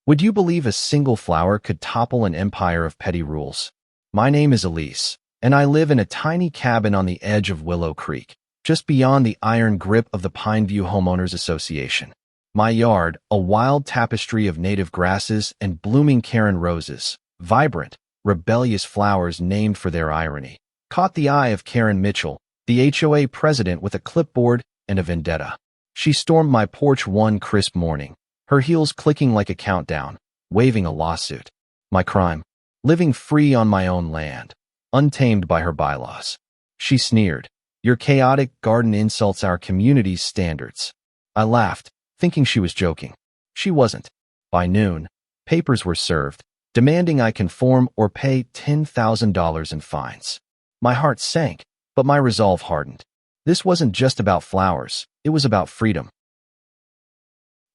Would you believe a single flower could topple an empire of petty rules? My name is Elise, and I live in a tiny cabin on the edge of Willow Creek, just beyond the iron grip of the Pineview Homeowners Association. My yard, a wild tapestry of native grasses and blooming Karen roses, vibrant, rebellious flowers named for their irony, caught the eye of Karen Mitchell, the HOA president with a clipboard and a vendetta. She stormed my porch one crisp morning, her heels clicking like a countdown, waving a lawsuit. My crime? Living free on my own land, untamed by her bylaws. She sneered, "Your chaotic garden insults our community's standards." I laughed, thinking she was joking. She wasn't. By noon, papers were served, demanding I conform or pay $10,000 in fines. My heart sank, but my resolve hardened. This wasn't just about flowers, it was about freedom.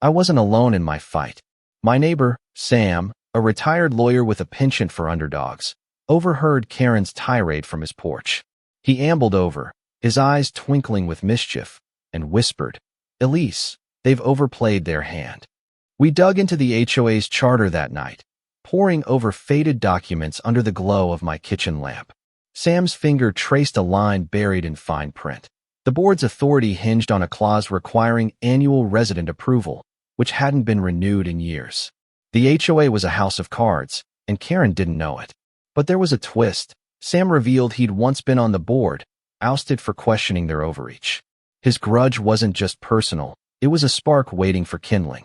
I wasn't alone in my fight. My neighbor, Sam, a retired lawyer with a penchant for underdogs, overheard Karen's tirade from his porch. He ambled over, his eyes twinkling with mischief, and whispered, "Elise, they've overplayed their hand." We dug into the HOA's charter that night, poring over faded documents under the glow of my kitchen lamp. Sam's finger traced a line buried in fine print. The board's authority hinged on a clause requiring annual resident approval, which hadn't been renewed in years. The HOA was a house of cards, and Karen didn't know it. But there was a twist. Sam revealed he'd once been on the board, ousted for questioning their overreach. His grudge wasn't just personal, it was a spark waiting for kindling.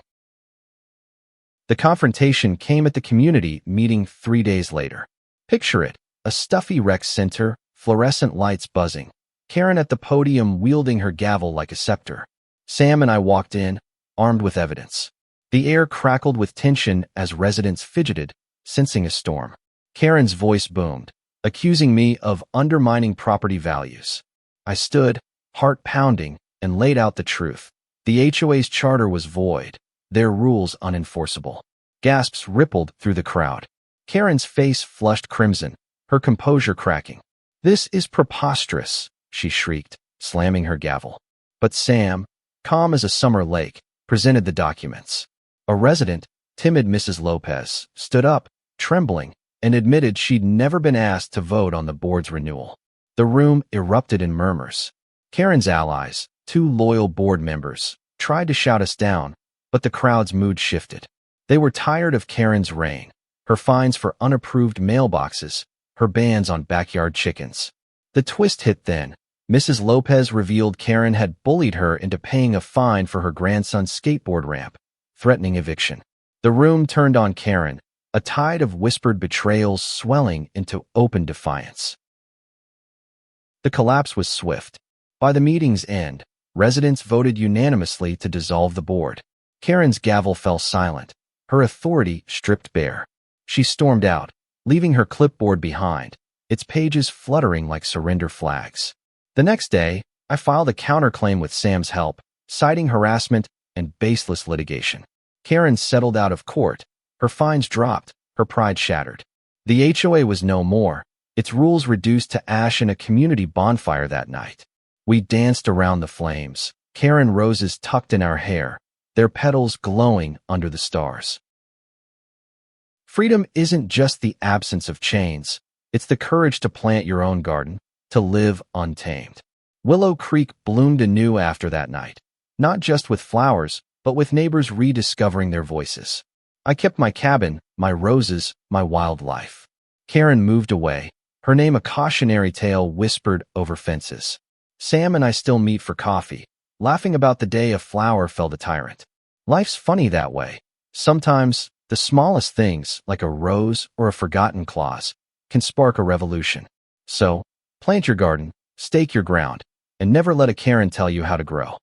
The confrontation came at the community meeting 3 days later. Picture it, a stuffy rec center, fluorescent lights buzzing, Karen at the podium wielding her gavel like a scepter. Sam and I walked in, armed with evidence. The air crackled with tension as residents fidgeted, sensing a storm. Karen's voice boomed, accusing me of undermining property values. I stood, heart pounding, and laid out the truth. The HOA's charter was void, their rules unenforceable. Gasps rippled through the crowd. Karen's face flushed crimson, her composure cracking. "This is preposterous," she shrieked, slamming her gavel. But Sam, calm as a summer lake, presented the documents. A resident, timid Mrs. Lopez, stood up, trembling, and admitted she'd never been asked to vote on the board's renewal. The room erupted in murmurs. Karen's allies, 2 loyal board members, tried to shout us down, but the crowd's mood shifted. They were tired of Karen's reign, her fines for unapproved mailboxes, her bans on backyard chickens. The twist hit then. Mrs. Lopez revealed Karen had bullied her into paying a fine for her grandson's skateboard ramp, threatening eviction. The room turned on Karen, a tide of whispered betrayals swelling into open defiance. The collapse was swift. By the meeting's end, residents voted unanimously to dissolve the board. Karen's gavel fell silent, her authority stripped bare. She stormed out, leaving her clipboard behind, its pages fluttering like surrender flags. The next day, I filed a counterclaim with Sam's help, citing harassment and baseless litigation. Karen settled out of court, her fines dropped, her pride shattered. The HOA was no more, its rules reduced to ash in a community bonfire that night. We danced around the flames, Karen roses tucked in our hair, their petals glowing under the stars. Freedom isn't just the absence of chains, it's the courage to plant your own garden, to live untamed. Willow Creek bloomed anew after that night, not just with flowers, but with neighbors rediscovering their voices. I kept my cabin, my roses, my wildlife. Karen moved away, her name a cautionary tale whispered over fences. Sam and I still meet for coffee, laughing about the day a flower felled a tyrant. Life's funny that way. Sometimes, the smallest things, like a rose or a forgotten clause, can spark a revolution. So, plant your garden, stake your ground, and never let a Karen tell you how to grow.